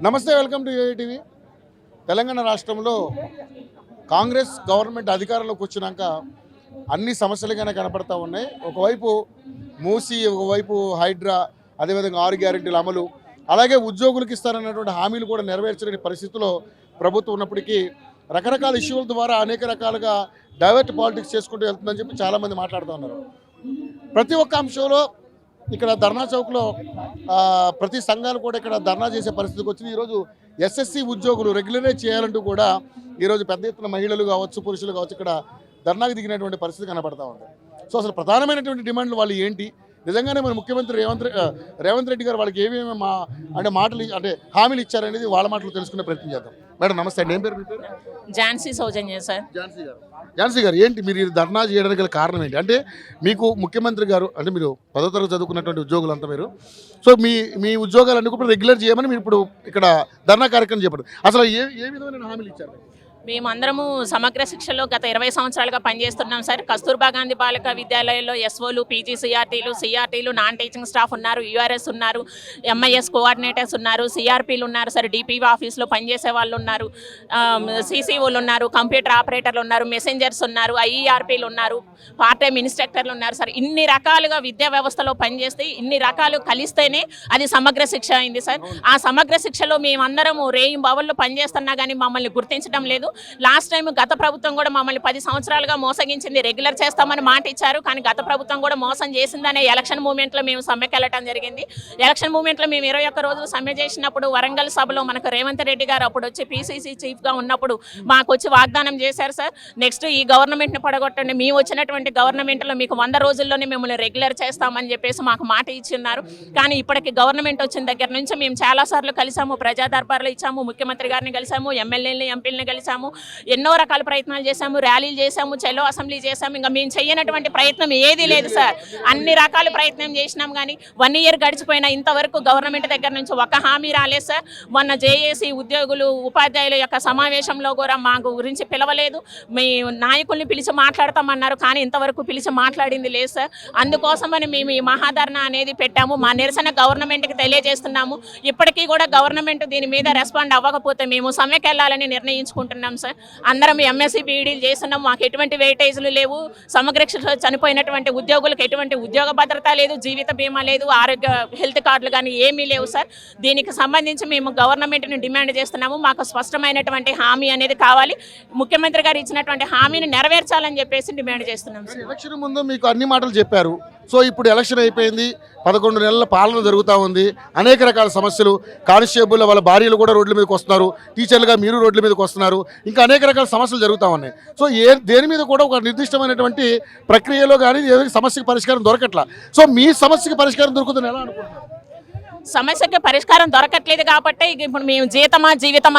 నమస్తే, welcome to TV. Telangana రాష్ట్రంలో Congress government అధికారంలోకి వచ్చినాక అన్ని సమస్యలుగానే కనపడతా ఉన్నాయి. ఒకవైపు మూసి, ఒకవైపు హైడ్రా, అదేవిధంగా 6 గ్యారెంటీల అమలు, అలాగే ఉద్యోగులకు ఇస్తారన్నటువంటి హామీలు కూడా నెరవేర్చలేని పరిస్థితిలో ప్రభుత్వం ఉన్నప్పటికీ రకరకాల ఇష్యూల ద్వారా అనేక రకాలుగా డైవర్ట్ పాలిటిక్స్ చేసుకుంటూ వెళ్తుందని చెప్పి చాలామంది మాట్లాడుతూ ఉన్నారు. ప్రతి ఒక్క అంశంలో ఇక్కడ ధర్నా చౌక్లో ప్రతి సంఘాలు కూడా ఇక్కడ ధర్నా చేసే పరిస్థితికి వచ్చింది. ఈరోజు ఎస్ఎస్సి ఉద్యోగులు రెగ్యులరైజ్ చేయాలంటూ కూడా ఈరోజు పెద్ద ఎత్తున మహిళలు కావచ్చు, పురుషులు కావచ్చు ఇక్కడ ధర్నాకు దిగినటువంటి పరిస్థితి కనబడతా ఉంది. సో అసలు ప్రధానమైనటువంటి డిమాండ్లు వాళ్ళు ఏంటి, నిజంగానే మన ముఖ్యమంత్రి రేవంత్ రెడ్డి గారు వాళ్ళకి ఏమేమి మాటలు హామీలు ఇచ్చారనేది వాళ్ళ మాటలు తెలుసుకునే ప్రయత్నం చేద్దాం. మేడం నమస్తే అండి, ఏం పేరు మీ పేరు? ఝాన్సీ సౌజన్య సార్. ఝాన్సీ గారు, ఏంటి మీరు ఇది ధర్నా చేయడానికి గల కారణం ఏంటి? అంటే మీకు ముఖ్యమంత్రి గారు, అంటే మీరు 10వ తరగతి చదువుకున్నటువంటి ఉద్యోగులంతా మీరు, సో మీ ఉద్యోగాలన్నీ కూడా రెగ్యులర్ చేయమని మీరు ఇప్పుడు ఇక్కడ ధర్నా కార్యక్రమం చేపట్టారు. అసలు ఏ విధమైన హామీలు ఇచ్చారు? మేమందరము సమగ్ర శిక్షలో గత 20 సంవత్సరాలుగా పనిచేస్తున్నాం సార్. కస్తూర్బా గాంధీ బాలిక విద్యాలయాల్లో ఎస్ఓలు, పీజీ సిఆర్టీలు, నాన్ టీచింగ్ స్టాఫ్ ఉన్నారు, యూఆర్ఎస్ ఉన్నారు, ఎంఐఎస్ కోఆర్డినేటర్స్ ఉన్నారు, సిఆర్పీలు ఉన్నారు సార్, డిపివి ఆఫీస్లో పనిచేసే వాళ్ళు ఉన్నారు, సిసిఓలు ఉన్నారు, కంప్యూటర్ ఆపరేటర్లు ఉన్నారు, మెసెంజర్స్ ఉన్నారు, ఐఈఆర్పీలు ఉన్నారు, పార్ట్ టైం ఇన్స్ట్రక్టర్లు ఉన్నారు సార్. ఇన్ని రకాలుగా విద్యా వ్యవస్థలో పనిచేస్తే ఇన్ని రకాలు కలిస్తేనే అది సమగ్ర శిక్ష అయింది సార్. ఆ సమగ్ర శిక్షలో మేమందరము బావుల్లో పనిచేస్తున్నా కానీ మమ్మల్ని గుర్తించడం లేదు. లాస్ట్ టైం గత ప్రభుత్వం కూడా మమ్మల్ని 10 సంవత్సరాలుగా మోసగించింది. రెగ్యులర్ చేస్తామని మాట ఇచ్చారు, కానీ గత ప్రభుత్వం కూడా మోసం చేసిందనే ఎలక్షన్ మూవ్మెంట్లో మేము సమ్మెకి వెళ్ళటం జరిగింది. ఎలక్షన్ మూవ్మెంట్లో మేము 21 రోజులు సమ్మె చేసినప్పుడు వరంగల్ సభలో మనకు రేవంత్ రెడ్డి గారు అప్పుడు వచ్చి పీసీసీ చీఫ్గా ఉన్నప్పుడు మాకు వచ్చి వాగ్దానం చేశారు సార్, నెక్స్ట్ ఈ గవర్నమెంట్ని పడగొట్టండి, మేము వచ్చినటువంటి గవర్నమెంట్లో మీకు 100 రోజుల్లోనే మిమ్మల్ని రెగ్యులర్ చేస్తామని చెప్పేసి మాకు మాట ఇచ్చిన్నారు. కానీ ఇప్పటికి గవర్నమెంట్ వచ్చిన దగ్గర నుంచి మేము చాలాసార్లు కలిసాము, ప్రజా దర్బార్లు ఇచ్చాము, ముఖ్యమంత్రి గారిని కలిసాము, ఎమ్మెల్యేలని ఎంపీలని కలిసాము, ఎన్నో రకాల ప్రయత్నాలు చేశాము, ర్యాలీలు చేశాము, చెలో అసెంబ్లీ చేశాము. ఇంకా మేము చేయనటువంటి ప్రయత్నం ఏదీ లేదు సార్. అన్ని రకాల ప్రయత్నం చేసినాం కానీ 1 ఇయర్ గడిచిపోయినా ఇంతవరకు గవర్నమెంట్ దగ్గర నుంచి ఒక హామీ రాలేదు సార్. మొన్న జేఏసీ ఉద్యోగులు ఉపాధ్యాయుల యొక్క సమావేశంలో కూడా మా గురించి పిలవలేదు. మీ నాయకుల్ని పిలిచి మాట్లాడతామన్నారు, కానీ ఇంతవరకు పిలిచి మాట్లాడింది లేదు సార్. అందుకోసమని మేము ఈ మహాధర్నా అనేది పెట్టాము. మా నిరసన గవర్నమెంట్కి తెలియజేస్తున్నాము. ఇప్పటికీ కూడా గవర్నమెంట్ దీని మీద రెస్పాండ్ అవ్వకపోతే మేము సమ్మెకి వెళ్ళాలని నిర్ణయించుకుంటున్నాం సార్. అందరం ఎంఎస్సీ బీఈడీలు చేస్తున్నాం, మాకు ఎటువంటి వెయిటేజ్లు లేవు. సమగ్ర చనిపోయినటువంటి ఉద్యోగులకు ఎటువంటి ఉద్యోగ భద్రత లేదు, జీవిత బీమా లేదు, ఆరోగ్య హెల్త్ కార్డులు కానీ ఏమీ లేవు సార్. దీనికి సంబంధించి మేము గవర్నమెంట్ని డిమాండ్ చేస్తున్నాము. మాకు స్పష్టమైనటువంటి హామీ అనేది కావాలి. ముఖ్యమంత్రి గారు ఇచ్చినటువంటి హామీని నెరవేర్చాలని చెప్పేసి డిమాండ్ చేస్తున్నాం సార్. ఎలక్షన్ ముందు మీకు అన్ని మాటలు చెప్పారు, సో ఇప్పుడు ఎలక్షన్ అయిపోయింది, 11 నెలల పాలన జరుగుతూ ఉంది, అనేక రకాల సమస్యలు, కానిస్టేబుల్ వాళ్ళ భార్యలు కూడా రోడ్ల మీదకి వస్తున్నారు, టీచర్లుగా మీరు రోడ్ల మీదకి వస్తున్నారు, ఇంకా అనేక రకాల సమస్యలు జరుగుతూ ఉన్నాయి. సో దేని మీద కూడా ఒక నిర్దిష్టమైనటువంటి ప్రక్రియలో కానీ సమస్యకి పరిష్కారం దొరకట్లా. సో మీ సమస్యకి పరిష్కారం దొరుకుతుంది ఎలా అనుకుంటున్నారు? సమస్యకి పరిష్కారం దొరకట్లేదు కాబట్టి ఇప్పుడు మేము జీవితమా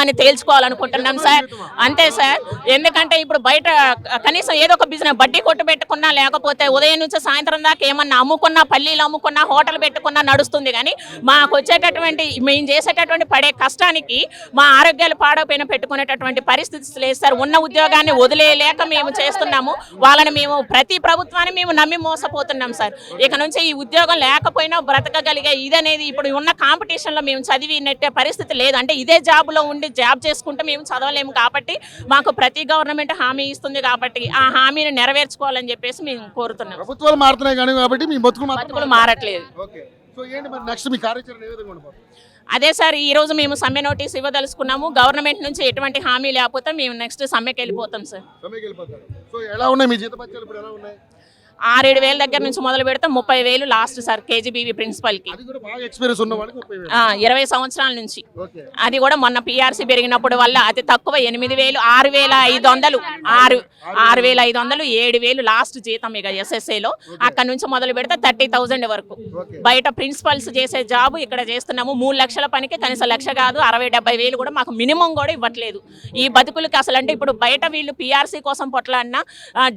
అని తేల్చుకోవాలనుకుంటున్నాం సార్. అంతే సార్. ఎందుకంటే ఇప్పుడు బయట కనీసం ఏదో ఒక బిజినెస్ బడ్డీ కొట్టు పెట్టుకున్నా, లేకపోతే ఉదయం నుంచి సాయంత్రం దాకా ఏమన్నా అమ్ముకున్నా, పల్లీలు అమ్ముకున్నా, హోటల్ పెట్టుకున్నా నడుస్తుంది. కానీ మాకు వచ్చేటటువంటి మేము చేసేటటువంటి పడే కష్టానికి మా ఆరోగ్యాలు పాడైపోయిన పెట్టుకునేటటువంటి పరిస్థితి లేదు సార్. ఉన్న ఉద్యోగాన్ని వదిలేయలేక మేము చేస్తున్నాము. వాళ్ళని మేము ప్రతి ప్రభుత్వాన్ని మేము నమ్మి మోసపోతున్నాం సార్. ఇక నుంచి ఈ ఉద్యోగం లేకపోయినా బ్రతకగలిగే ఇదనేది ఇప్పుడు ఉన్న కాంపిటీషన్లో మేము చదివి నెట్టే పరిస్థితి లేదు. అంటే ఇదే జాబ్లో ఉండి జాబ్ చేసుకుంటే మేము చదవలేము కాబట్టి మాకు ప్రతి గవర్నమెంట్ హామీ ఇస్తుంది కాబట్టి ఆ హామీని నెరవేర్చుకోవాలని చెప్పేసి మేము కోరుతున్నాం. ప్రభుత్వాలు మారుతున్నాయి కానీ కాబట్టి మీ బతుకులు మారట్లేదు. అదే సార్, ఈ రోజు మేము సమ్మె నోటీస్ ఇవ్వదలుచుకున్నాము. గవర్నమెంట్ నుంచి ఎటువంటి హామీ లేకపోతే మేము నెక్స్ట్ సమ్మెకి వెళ్ళిపోతాం సార్. 6-7 వేల దగ్గర నుంచి మొదలు పెడితే 30,000 లాస్ట్ సార్ కేజీబీవీ ప్రిన్సిపల్కి. 20 సంవత్సరాల నుంచి. అది కూడా మొన్న పీఆర్సీ పెరిగినప్పుడు వల్ల అతి తక్కువ 8,000, 6,500, 6,500, 7,000 లాస్ట్ జీతం ఇక ఎస్ఎస్ఏలో. అక్కడ నుంచి మొదలు పెడితే 30,000 వరకు. బయట ప్రిన్సిపల్స్ చేసే జాబు ఇక్కడ చేస్తున్నాము. 3 లక్షల పనికి కనీసం 1,00,000 కాదు, 60,000-70,000 కూడా మాకు మినిమం కూడా ఇవ్వట్లేదు ఈ బతుకులకి. అసలు అంటే ఇప్పుడు బయట వీళ్ళు పీఆర్సీ కోసం పొట్లాడినా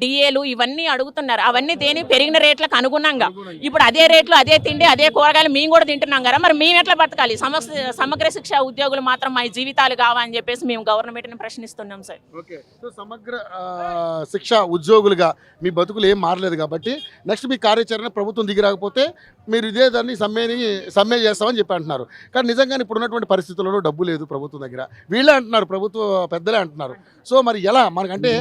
డిఏలు ఇవన్నీ అడుగుతున్నారు. అవన్నీ దేని పెరిగిన రేట్లకు అనుగుణంగా ఇప్పుడు అదే రేట్లు అదే తిండి అదే కూరగాయలు మేము కూడా తింటున్నాం కదా, మరి మేము ఎట్లా బతకాలి? సమగ్ర శిక్ష ఉద్యోగులు మాత్రం మా జీవితాలు కావని చెప్పేసి మేము గవర్నమెంట్ని ప్రశ్నిస్తున్నాం సార్. ఓకే, సో సమగ్ర శిక్ష ఉద్యోగులుగా మీ బతుకులు ఏం మారలేదు కాబట్టి నెక్స్ట్ మీ కార్యాచరణ ప్రభుత్వం దిగి రాకపోతే మీరు ఇదే దాన్ని సమ్మె చేస్తామని చెప్పి అంటున్నారు. కానీ నిజంగానే ఇప్పుడు ఉన్నటువంటి పరిస్థితులలో డబ్బు లేదు ప్రభుత్వం దగ్గర, వీళ్ళే అంటున్నారు, ప్రభుత్వ పెద్దలే అంటున్నారు. సో మరి ఎలా మనకంటే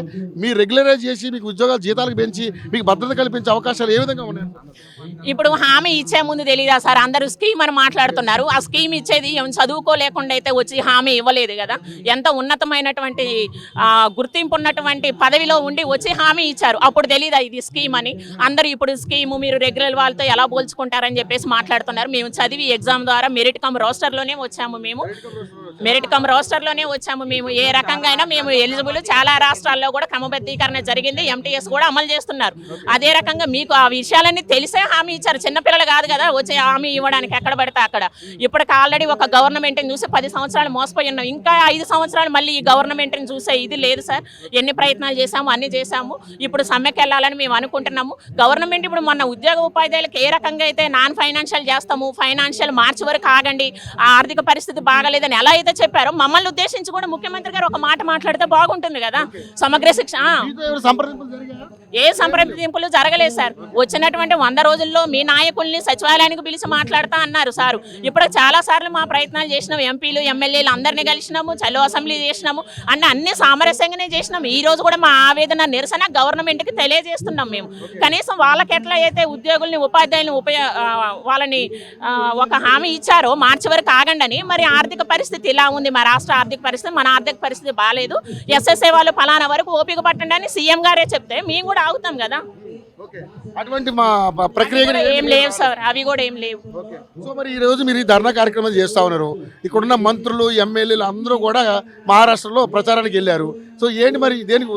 మీరు రెగ్యులరైజ్ చేసి మీకు ఉద్యోగాలు జీతాలకు పెంచి మీకు భద్రత కల్పించే అవకాశాలు ఏ విధంగా ఉన్నాయి? ఇప్పుడు హామీ ఇచ్చే ముందు తెలీదా సార్, అందరూ స్కీమ్ అని మాట్లాడుతున్నారు. ఆ స్కీమ్ ఇచ్చేది చదువుకోలేకుండా అయితే వచ్చి హామీ ఇవ్వలేదు కదా, ఎంత ఉన్నతమైనటువంటి గుర్తింపు ఉన్నటువంటి పదవిలో ఉండి వచ్చి హామీ ఇచ్చారు. అప్పుడు తెలీదా ఇది స్కీమ్ అని? అందరూ ఇప్పుడు స్కీము మీరు రెగ్యులర్ వాళ్ళతో ఎలా పోల్చుకుంటారని చెప్పేసి మాట్లాడుతున్నారు. మేము చదివి ఎగ్జామ్ ద్వారా మెరిట్ కమ్ రోస్టర్లోనే వచ్చాము. మేము ఏ రకంగా అయినా మేము ఎలిజిబుల్. చాలా రాష్ట్రాల్లో కూడా క్రమబద్ధీకరణ జరిగింది, ఎంటీఎస్ కూడా అమలు చేస్తున్నారు. అదే రకంగా మీకు ఆ విషయాలన్నీ తెలిసే హామీ ఇచ్చారు. చిన్నపిల్లలు కాదు కదా వచ్చే హామీ ఇవ్వడానికి ఎక్కడ పడితే అక్కడ. ఇప్పటికి ఆల్రెడీ ఒక గవర్నమెంట్ని చూసి 10 సంవత్సరాలు మోసపోయి ఉన్నాం, ఇంకా 5 సంవత్సరాలు మళ్ళీ ఈ గవర్నమెంట్ని చూసే ఇది లేదు సార్. ఎన్ని ప్రయత్నాలు చేశాము, అన్ని చేశాము. ఇప్పుడు సమ్మెకి వెళ్ళాలని మేము అనుకుంటున్నాము. గవర్నమెంట్ ఇప్పుడు మన ఉద్యోగ ఉపాధ్యాయులకు ఏ రకంగా అయితే నాన్ ఫైనాన్షియల్ చేస్తాము, ఫైనాన్షియల్ మార్చి వరకు ఆగండి, ఆ ఆర్థిక పరిస్థితి బాగాలేదని ఎలా అయితే చెప్పారో మమ్మల్ని ఉద్దేశించి కూడా ముఖ్యమంత్రి గారు ఒక మాట మాట్లాడితే బాగుంటుంది కదా. సమగ్ర శిక్ష ఏ సంప్రదింపులు జరగలేదు సార్. వచ్చినటువంటి 100 రోజుల్లో మీ నాయకుల్ని సచివాలయానికి పిలిచి మాట్లాడతా అన్నారు సార్. ఇప్పుడు చాలా సార్లు మా ప్రయత్నాలు చేసినాం, ఎంపీలు ఎమ్మెల్యేలు అందరినీ కలిసినాము, చలో అసెంబ్లీ చేసినాము, అన్ని సామరస్యంగానే చేసినాం. ఈ రోజు కూడా మా ఆవేదన నిరసన గవర్నమెంట్కి తెలియజేస్తున్నాం. మేము కనీసం వాళ్ళకి ఎట్లా అయితే ఉద్యోగుల్ని ఉపాధ్యాయులను వాళ్ళని ఒక హామీ ఇచ్చారో మార్చి వరకు ఆగండి అని, మరి ఆర్థిక పరిస్థితి ఇలా ఉంది, మా రాష్ట్ర ఆర్థిక పరిస్థితి, మన ఆర్థిక పరిస్థితి బాగాలేదు, ఎస్ఎస్ఏ వాళ్ళు ఫలానా వరకు ఓపిక పట్టండి అని సీఎం గారే చెప్తే మేము కూడా ఆగుతాం కదా. అటువంటి మా ప్రక్రియ ఏం లేవు సార్, అవి కూడా ఏం లేవు. సో మరి ఈ రోజు మీరు ఈ ధర్నా కార్యక్రమం చేస్తా ఉన్నారు, ఇక్కడున్న మంత్రులు ఎమ్మెల్యేలు అందరూ కూడా మహారాష్ట్రలో ప్రచారానికి వెళ్ళారు. సో ఏంటి మరి దేనికి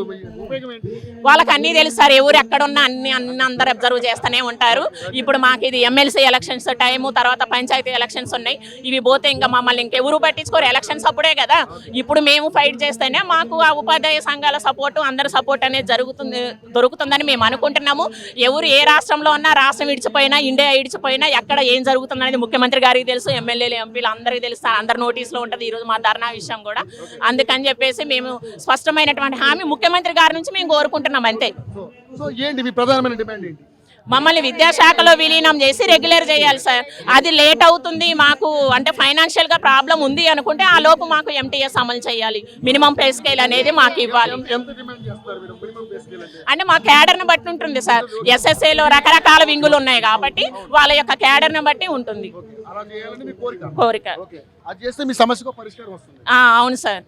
ఉపయోగం ఏంటి? వాళ్ళకి అన్నీ తెలుసు సార్, ఎవరు ఎక్కడున్నా అన్ని అందరు అబ్జర్వ్ చేస్తూనే ఉంటారు. ఇప్పుడు మాకు ఇది ఎమ్మెల్సీ ఎలక్షన్స్ టైము, తర్వాత పంచాయతీ ఎలక్షన్స్ ఉన్నాయి. ఇవి పోతే ఇంకా మమ్మల్ని ఇంకెవరు పట్టించుకోరు, ఎలక్షన్స్ అప్పుడే కదా. ఇప్పుడు మేము ఫైట్ చేస్తేనే మాకు ఆ ఉపాధ్యాయ సంఘాల సపోర్టు, అందరి సపోర్ట్ అనేది దొరుకుతుందని మేము అనుకుంటున్నాము. ఎవరు ఏ రాష్ట్రంలో ఉన్నా, రాష్ట్రం ఇడిచిపోయినా, ఇండియా ఇడిచిపోయినా, ఎక్కడ ఏం జరుగుతుంది అనేది ముఖ్యమంత్రి గారికి తెలుసు, ఎమ్మెల్యేలు ఎంపీలు అందరికీ తెలుసు, అందరి నోటీసులో ఉంటుంది ఈరోజు మా ధర్నా విషయం కూడా. అందుకని చెప్పేసి మేము స్పష్టమైనటువంటి హామీ ముఖ్యమంత్రి గారి నుంచి మేము కోరుకుంటున్నాం అంతే. సో ఏంటి మీ ప్రధానమైన డిమాండ్ ఏంటి? మమ్మల్ని విద్యాశాఖలో విలీనం చేసి రెగ్యులర్ చేయాలి సార్. అది లేట్ అవుతుంది మాకు, అంటే ఫైనాన్షియల్గా ప్రాబ్లం ఉంది అనుకుంటే ఆ లోపు మాకు ఎంటీఎస్ అమలు చేయాలి, మినిమం పే స్కేల్ అనేది మాకు ఇవ్వాలి. అంటే మా క్యాడర్ని బట్టి ఉంటుంది సార్. ఎస్ఎస్ఏలో రకరకాల వింగులు ఉన్నాయి కాబట్టి వాళ్ళ యొక్క క్యాడర్ని బట్టి ఉంటుంది కోరిక. అవును సార్.